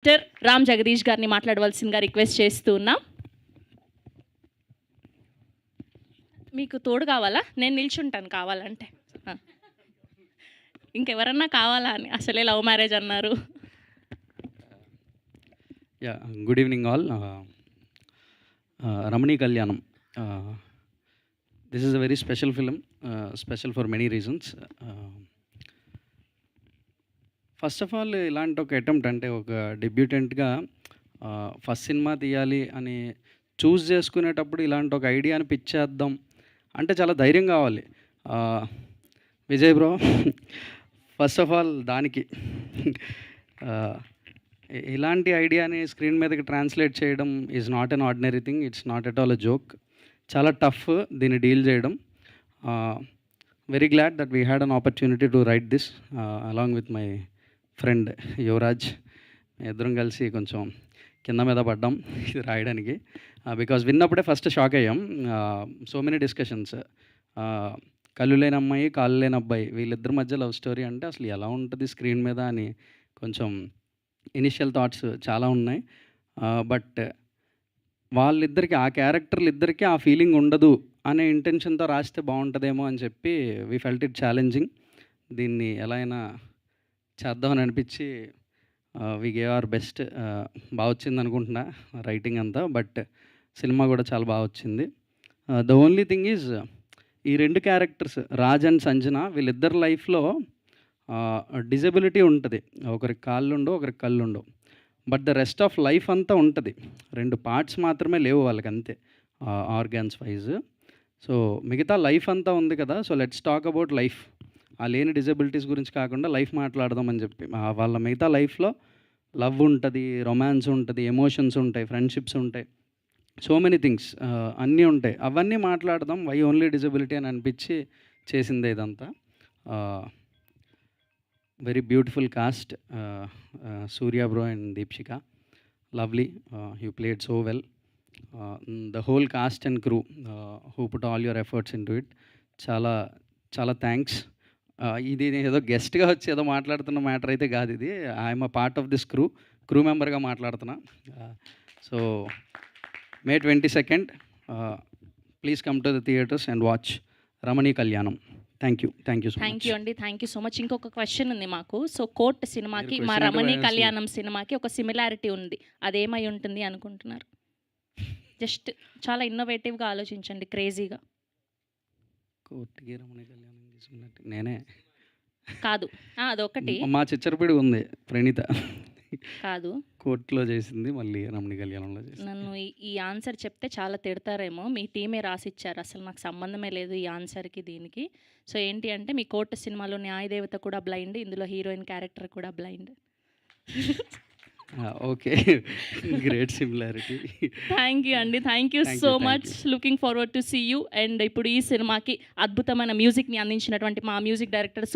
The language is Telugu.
డాక్టర్ రామ్ జగదీష్ గారిని మాట్లాడవలసిందిగా రిక్వెస్ట్ చేస్తూ ఉన్నాం. మీకు తోడు కావాలా? నేను నిల్చుంటాను కావాలంటే. ఇంకెవరన్నా కావాలా అని, అసలే లవ్ మ్యారేజ్ అన్నారు. Yeah, good evening all. Ramani Kalyanam, this is a very special film, special for many reasons. First of all, ఇలాంటి ఒక అటెంప్ట్, అంటే ఒక డెబ్యూటెంట్గా ఫస్ట్ సినిమా తీయాలి అని చూస్ చేసుకునేటప్పుడు ఇలాంటి ఒక ఐడియాని పిచ్ చేద్దాం అంటే చాలా ధైర్యం కావాలి. Vijay bro, first of all దానికి ఇలాంటి ఐడియాని స్క్రీన్ మీదకి ట్రాన్స్లేట్ చేయడం is not an ordinary thing. It's not at all a joke. చాలా టఫ్ దీన్ని డీల్ చేయడం. Very glad that we had an opportunity to right this along with my friend Yuvraj. ఇద్దరం కలిసి కొంచెం కింద మీద పడ్డాం ఇది రాయడానికి. బికాజ్ విన్నప్పుడే ఫస్ట్ షాక్ అయ్యాం. So many discussions. కళ్ళు లేని అమ్మాయి, కాళ్ళు లేని అబ్బాయి, వీళ్ళిద్దరి మధ్య లవ్ స్టోరీ అంటే అసలు ఎలా ఉంటుంది స్క్రీన్ మీద అని కొంచెం ఇనిషియల్ థాట్స్ చాలా ఉన్నాయి. బట్ వాళ్ళిద్దరికి, ఆ క్యారెక్టర్లు ఇద్దరికి ఆ ఫీలింగ్ ఉండదు అనే ఇంటెన్షన్తో రాస్తే బాగుంటుందేమో అని చెప్పి వీ ఫెల్ట్ ఇట్ ఛాలెంజింగ్. దీన్ని ఎలా అయినా చేద్దామని అనిపించి వీ గేవ్ అవర్ బెస్ట్. బాగా వచ్చింది అనుకుంటున్నా రైటింగ్ అంతా, బట్ సినిమా కూడా చాలా బాగా వచ్చింది. ద ఓన్లీ థింగ్ ఈజ్, ఈ రెండు క్యారెక్టర్స్ రాజ్ అండ్ సంజన, వీళ్ళిద్దరి లైఫ్లో డిజబిలిటీ ఉంటుంది. ఒకరికి కాళ్ళు ఉండవు, ఒకరికి కళ్ళు ఉండవు. But the rest of life అంతా ఉంటుంది. రెండు పార్ట్స్ మాత్రమే లేవు వాళ్ళకి, అంతే ఆర్గాన్స్ వైజ్. సో మిగతా లైఫ్ అంతా ఉంది కదా. So let's talk about life. ఆ లేని డిజబిలిటీస్ గురించి కాకుండా లైఫ్ మాట్లాడదామని చెప్పి. వాళ్ళ మిగతా లైఫ్లో లవ్ ఉంటుంది, రొమాన్స్ ఉంటుంది, ఎమోషన్స్ ఉంటాయి, ఫ్రెండ్షిప్స్ ఉంటాయి, సో మెనీ థింగ్స్ అన్నీ ఉంటాయి. అవన్నీ మాట్లాడదాం, వై ఓన్లీ డిజబిలిటీ అని అనిపించి చేసిందే ఇదంతా. Very beautiful cost, Surya bro and Deepshika, lovely, you played so well. The whole cost and crew who put all your efforts in to it. చాలా చాలా థ్యాంక్స్. ఇది ఏదో గెస్ట్గా వచ్చి ఏదో మాట్లాడుతున్న మ్యాటర్ అయితే కాదు ఇది. I'm a part of this crew మెంబర్గా మాట్లాడుతున్నా. So May 22nd, please come to the theatres and watch Ramani Kalyanam. Thank you so much. Thank you అండి, థ్యాంక్ యూ సో మచ్. ఇంకొక క్వశ్చన్ ఉంది మాకు. సో కోర్ట్ సినిమాకి మా రమణీ కళ్యాణం సినిమాకి ఒక సిమిలారిటీ ఉంది, అదేమై ఉంటుంది అనుకుంటున్నారు? జస్ట్ చాలా ఇన్నోవేటివ్గా ఆలోచించండి, క్రేజీగా. కోర్టుకి రమణీ కళ్యాణం తీసుకున్నట్టు నేనే కాదు, అదొకటి. మా చిచ్చరపీడి ఉంది ప్రణీత, కాదు కోర్టులో చేసింది, మళ్ళీ రమణీ కళ్యాణంలో చేసింది. నన్ను ఈ ఆన్సర్ చెప్తే చాలా తిడతారేమో, మీ టీమే రాసిచ్చారు, అసలు నాకు సంబంధమే లేదు ఈ ఆన్సర్కి దీనికి. సో ఏంటి అంటే, మీ కోర్టు సినిమాలో న్యాయదేవత కూడా బ్లైండ్, ఇందులో హీరోయిన్ క్యారెక్టర్ కూడా blind. Okay, great similarity. Thank you అండి, thank you so much. Looking forward to see you. And ఇప్పుడు ఈ సినిమాకి అద్భుతమైన మ్యూజిక్ని అందించినటువంటి మా మ్యూజిక్ డైరెక్టర్